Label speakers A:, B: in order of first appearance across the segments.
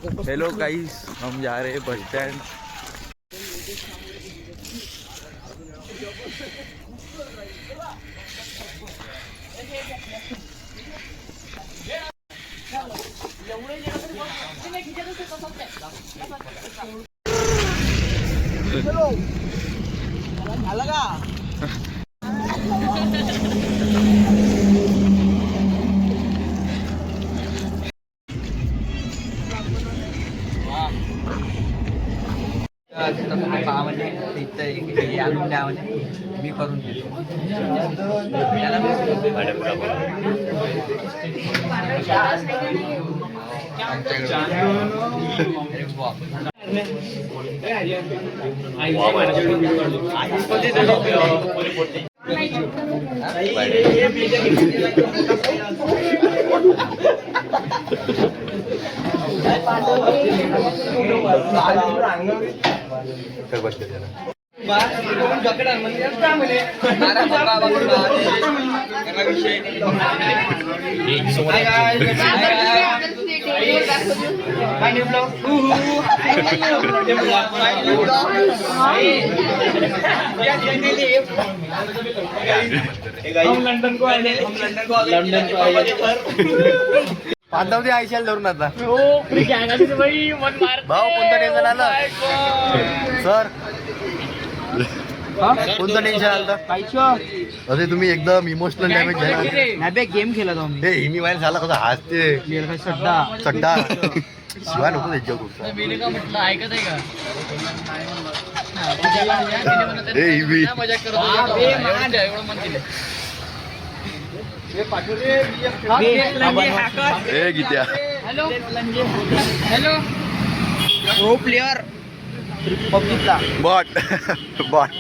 A: Hello guys, हम जा रहे हैं बस स्टैंड।
B: झालं का? आणून द्या म्हणजे मी करून देतो. लंडन को आए, लंडन को आए.
A: पांडवती आयशाल धरून आता
C: भाऊ
A: कोणतं टेन्शन आलं सर? कोणतं टेन्शन आलं? अरे तुम्ही एकदम इमोशनल डॅमेज झाला.
B: गेम खेळत आहो मी.
A: हे हिमी वाईल झाला कसा हसते
B: सड्डा
A: चड्डा शिवाय नको त्याच्या
C: म्हटलं ऐकत आहे का?
A: ए हिमी
C: मजाक करत होता. एवढं मन केलं.
A: ए गीत्या
C: हॅलो हॅलो
B: प्रो प्लेयर पबजीचा
A: बॉट बॉट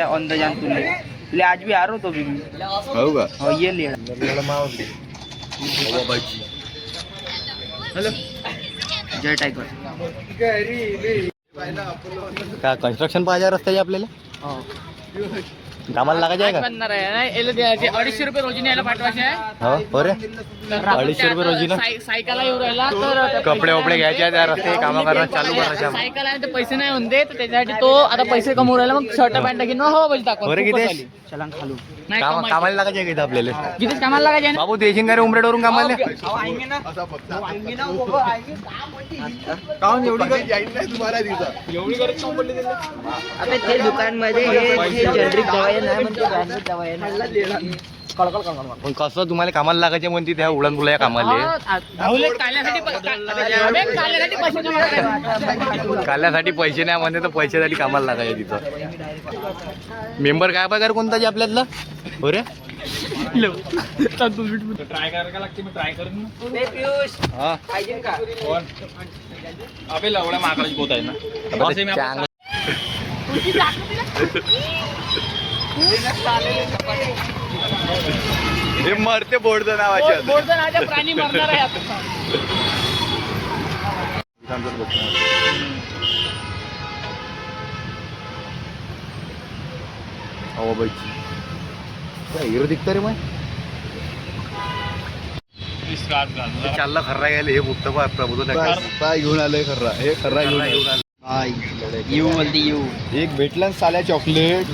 B: ऑन द जान तुले आज भी आ रहा तो भी
A: हो का?
B: हो ये ले
A: हेलो
B: जय टाइगर
A: का कन्स्ट्रक्शन पाहिजे रस्त्याचे आपल्याला कामाला लागायचं आहे का?
C: बनणार आहे नाही, याला द्यायचे 250 रुपये रोजीने याला पाठवायचे आहे.
A: हो बरे 250 रुपये रोजी ना.
C: सायकल येऊ राहिला तर
A: कपडे वपडे घ्यायचे त्या रस्ते काम करणं चालू करायचं.
C: सायकल आहे तर पैसे नाही म्हणते, तर त्याच्यासाठी तो आता पैसे कमवू राहिला. मग शर्ट पॅन्ट घेऊन हो बोल दाखव.
A: बरं किती
B: चला खालू
C: नाही
A: कामाला लागायचं आहे का इथं आपल्याला?
C: कितीच कामाला लागायचे ना.
A: बाबू देशील का रे उमरेडवरून कामाला?
B: आएंगे ना आएंगे ना वो आएंगे
A: काहून एवढी काही जाईल नाही तुम्हाला तिथं
B: एवढी गरज नाही पडली त्याला. आता ते दुकान मध्ये हे जनरिक दवाई नाही म्हणते, ब्रँडेड दवाई नाही. कळकळ कळकळ
A: पण कसं तुम्हाला कामाला लागायचे म्हणते त्या उडण तुला या कामाला
C: काढण्यासाठी पैसे नाही मागायचे.
A: काढण्यासाठी पैसे नाही म्हणते तर पैशासाठी कामाला लागायचे तिथं. मेंबर काय पगार कोणता जे आपल्यातलं? बरे
C: ट्राय करायला लागते. मी ट्राय करून
B: पियुष
A: हा
B: पाहिजे का?
C: अबे एवढ्या माकडाची पोत आहे ना.
A: हे मरते बोर्ड नावाचे
C: बोलतो प्राणी मरणार आहे आता.
A: हिरो दिखत रे मग चालला खर्रा गेले. हे बुट्ट प्रबोधन घेऊन आलंय खर्रा. हे खर्रा घेऊन आलं.
B: यू बोलती यू
A: एक भेटला साल्या चॉकलेट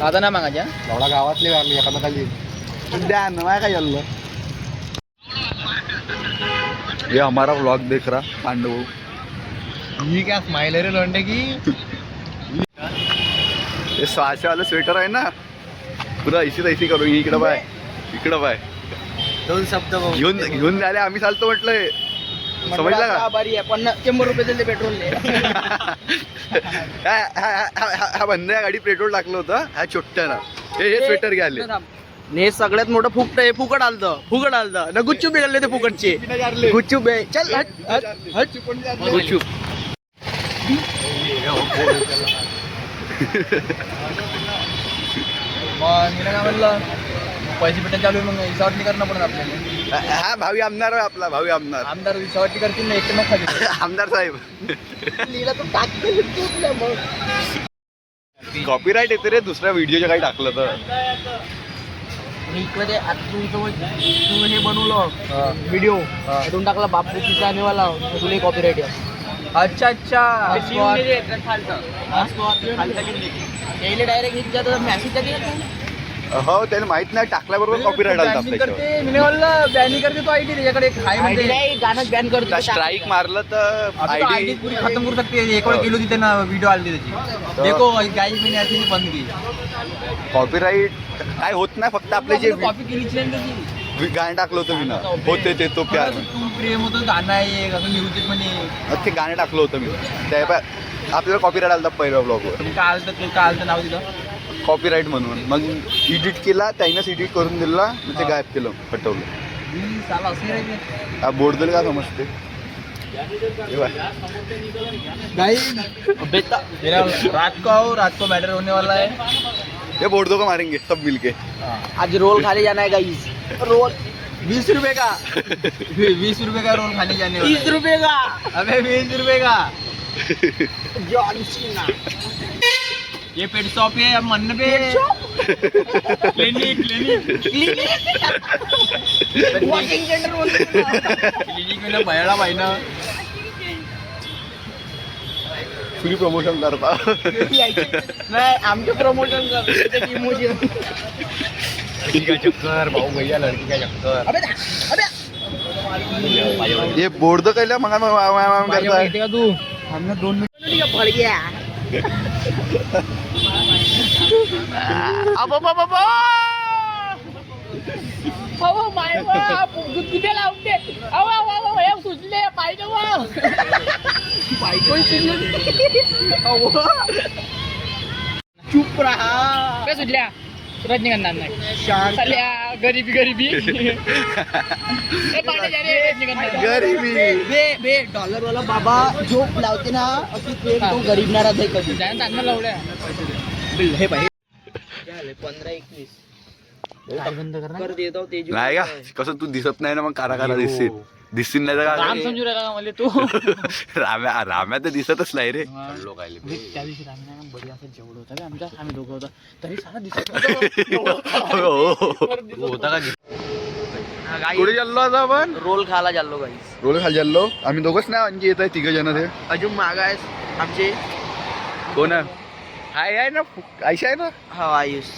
B: आता ना मागायच्या
A: एवढा गावातले वारले एखादा खाली द्या ना काय चाललं. ये हमारा व्लॉग देख रहा पांडव. ये क्या स्माइल है रे लोंडे की. ये 600 वाला स्वेटर आहे ना, पुरा ऐसी करू. इकडं बाय
B: दोन शब्द
A: घेऊन झाले. आम्ही चालतो म्हटलंय, समजला का?
B: बारी आहे. 100 रुपये दिले पेट्रोल.
A: हा बंद गाडी पेट्रोल टाकलं होतं. हा छोट्यानं हे स्वेटर घ्याले.
B: हे सगळ्यात मोठं फुकट आहे. फुकट आलतं ना. गुच्चू बिघडले ते फुकटचे. गुच्चू चल हट गुच्चू. मग काय म्हणलं पैसे भेटायला चालू आहे. मग विसावटणी करणं पडत आपल्याला.
A: हा भावी आमदार आपला भावी आमदार
B: विसावटणी करतील ना. एक मग खाली
A: आमदार साहेब
B: लिहिला तो टाक.
A: कॉपीराईट येते रे दुसऱ्या व्हिडिओच्या काही टाकलं तर.
B: इकडे आता तू हे बनवलं व्हिडिओ त्यातून टाकला बापू आनेवाला तुला कॉपीराइट अच्छा यायला डायरेक्ट हिट जातं मॅसेज जाते
D: हो त्याला माहित नाही टाकल्याबरोबर कॉपीराइट आला
B: बॅनिंग करते तो आयडी त्याच्याकडे हाय म्हणजे गाणं बॅन करतो
D: स्ट्राईक मारलं तर आयडी
B: पूरी खत्म करू शकते एक वेळ केलो तिथे ना व्हिडिओ आली त्याची देखो गाई मैंने ऐसी बंद की
D: कॉपीराइट काय होत नाही फक्त आपले जे
B: कॉपी केली
D: गाणं टाकलं होतं मी ना होते ते तो प्यार
B: तू प्रेम होतं गाणं आहे असं म्युझिक म्हणे
D: ते गाणं टाकलं होतं मी त्या आपल्याला कॉपीराइट आला पहिल्या ब्लॉगवर
B: काय आलं नाव दिलं
D: कॉपीराइट म्हणून मग एडिट केला त्यानंच एडिट करून दिला मग ते गायब केलं हटवलं
B: साला असं राहायचं
D: हा बोर्ड दिलं का समजते
B: रात को मैटर होने वाला है
D: ये बोर्ड दो को मारेंगे सब मिलके
B: आज रोल खाने जाना है गाइस रोल 20 रुपए का 20 रुपए का रोल खाने जाने वाला 30 रुपए का अबे 20 रुपए का जॉन सीना ये पेट शॉप है मन पे क्लिनिक वॉकिंग सेंटर बोलते क्लिनिक में ना बयाला भाई ना
D: फ्री प्रमोशन करता
B: नाही आमचे प्रमोशन करतो इमोशन
A: लड़की का चक्कर भाऊ भैया लड़की का चक्कर
B: अबे
D: ये बोर्ड कैला मग करता
B: का तू हमने 2 मिनट पड़ गया
C: माय गुदगुद्या लावते हे सुचले पाहिजे
B: चुप रहा
C: काय सुटल्या रजनीकांत नाही चालल्या गरीबी
D: गरीबी
B: बे डॉलर वाला बाबा जोक लावते ना अशी तो गरीब नाराज आहे कधी
C: चांगलं लावल्या
B: हे भाई 15-21
C: बंद कर
B: कर देतो ते
D: नाही का कसं तू दिसत नाही ना मग कारा दिसतील नाही तर
C: राम
D: काय
C: समजू राहिला का मला तू
D: राम्या तर दिसतच नाही रे
C: त्या दिवशी रामनारायण बडी असं जेवढं होतं का आमच्या आम्ही दोघं होतो तरी सारा दिसत
A: होता का
D: कुठे चाललो आता आपण
B: रोल खायला चाललो गाईस
D: रोल खाली चाललो आम्ही दोघंच नाही आणखी येत आहे 3 जण ते
B: अजून माग आहे आमचे
D: कोण आहे ना आयशा आहे ना
B: हा आयुष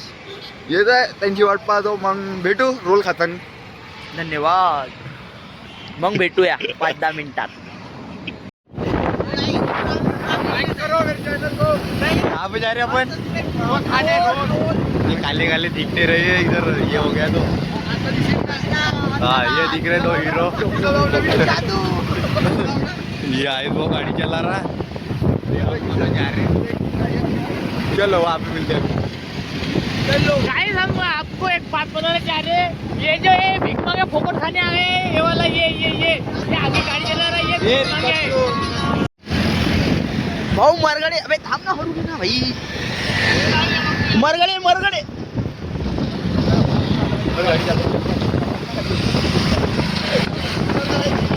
D: येत आहे त्यांची वाट पाहतो मग भेटू रोल खाताना
B: धन्यवाद मग भेटूया 5-10 मिनिटात
D: कहाँ पे जा रहे अपन काले काले दिखते रहे इधर ये हो गया तो हाँ ये दिख रहे 2 हीरो ये आए वो गाड़ी चला रहा जा रहे चलो वहाँ पे मिलते हैं
C: काय सांगू आपको एक बात बताना चाह रहे ये जो है भीख मांगे फोकट खाने आ गए ये वाला ये आगे गाड़ी चला रहा है ये भीख मांगे
B: भाऊ मरगडे अबे थांब ना हरू ना भाई मरगडे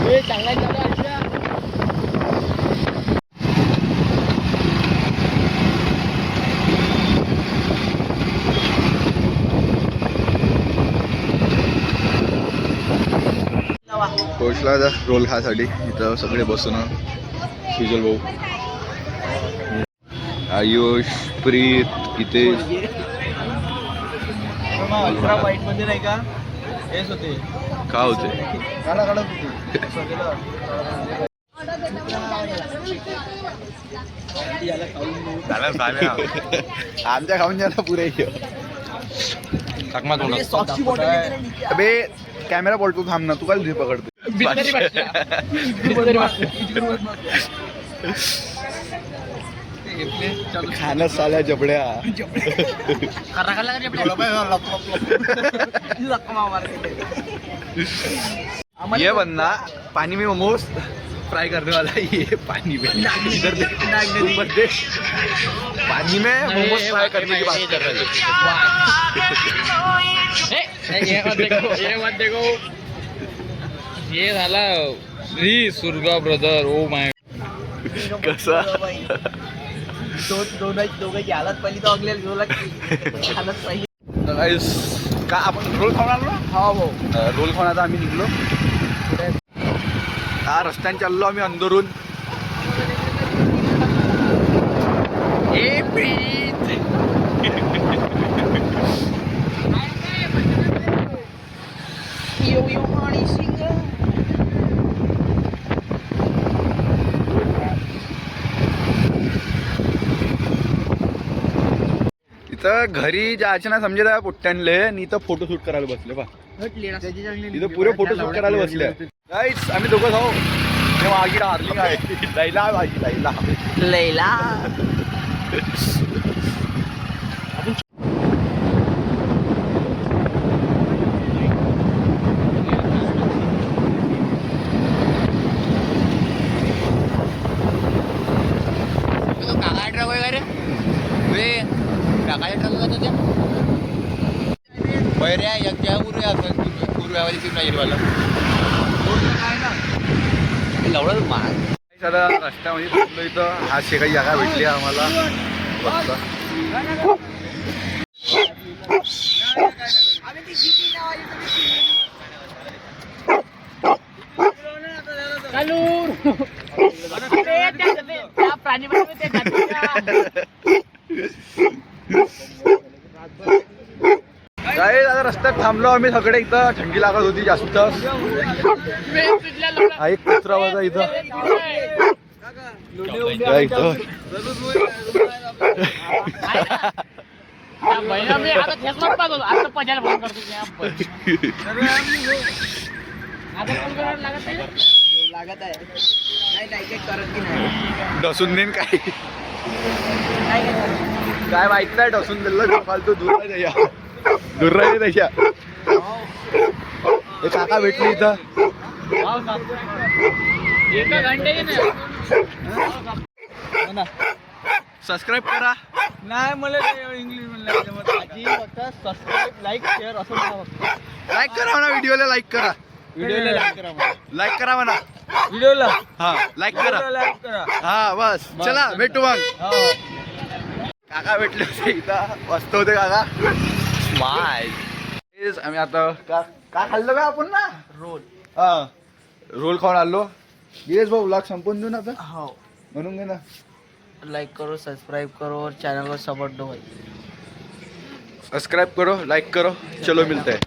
B: ए चांगला चालू आयशा
D: पोचला आता रोल खासाठी इथं सगळे बसून सुजल भाऊ आयुष प्रीत इथे
B: वाईट मध्ये नाही का हेच होते
D: का होते आमच्या खाऊन जायला पुरे अबे कॅमेरा पडतो थांब ना तू काय तुझी पकडतो खाणं साल्या जबड्या ये बंदा पानी में मोमोज फ्राई करने वाला ये पानी में इधर देख पानी में मोमोज फ्राई करने की बात कर रहे
C: ये मत देखो ये झाला री सुरगा ब्रदर ओ माय
D: कसा
B: दोघांची हालत पहिली तर अगले हालत पहिली
D: गाइस का आपण रोल खाऊन आलो ना?
B: हो भाऊ.
D: रोल खाऊन आता आम्ही निघलो. हा रस्त्याने चाललो आम्ही अंदरून. इथं घरी जायचे ना समजे त्या पुट्ट्यांले आणि इथं फोटोशूट करायला बसले बा. इथं पुरे फोटोशूट करायला बसले. गाईस आम्ही दोघं जाऊ तेव्हा आगी डार्लिंग आहे. लैला माझी लैला.
B: लैला.
C: काका ट्रक वगैरे काका ट्रक होता बैऱ्या एकट्या पूर्व्यावाली सीट नाही वाला लवडच महाग.
D: आता रस्त्यामध्ये थांबलो इथं. हा काही जागा भेटली आम्हाला.
C: त्या प्राणी
D: काय आता रस्त्यात थांबलो आम्ही सगळे. इथं थंडी लागत होती जास्त. हा एक कचरा होता इथं. काय इथं
C: मी आता फेसबुक पाहतो आता पजायला फोन करतो. आता फोन करायला लागत आहे.
B: लागत आहे. नाही करत की नाही.
D: डसून देईन काय काय माहित नाही. डसून दिलं फालतू. दूर नाही त्याच्या. दूर राहिले त्याच्या. हे काका भेटली इथं.
C: एका घंटे
D: सबस्क्राईब करा.
B: नाही मला इंग्लिश म्हणलं फक्त सबस्क्राईब लाईक शेअर असं म्हणा.
D: लाईक करा म्हणा. व्हिडिओला लाईक करा.
B: व्हिडिओला लाईक करा मला.
D: लाईक करा म्हणा.
B: व्हिडिओला
D: हा लाईक करा.
B: लाईक करा.
D: हा बस चला भेटू मग.
B: हो.
D: काका भेटले होते इथं. मस्त होते काका. स्माइल. आम्ही आता का खाल्लं का आपण ना
B: रोल.
D: हा रोल खाऊन आलो. येस भाऊ लाग संपून देऊ ना आता.
B: हो.
D: म्हणून घे ना.
B: लाइक करो, सब्सक्राइब करो और चैनल को सपोर्ट दो भाई.
D: सब्सक्राइब करो, लाइक करो. चलो मिलते हैं.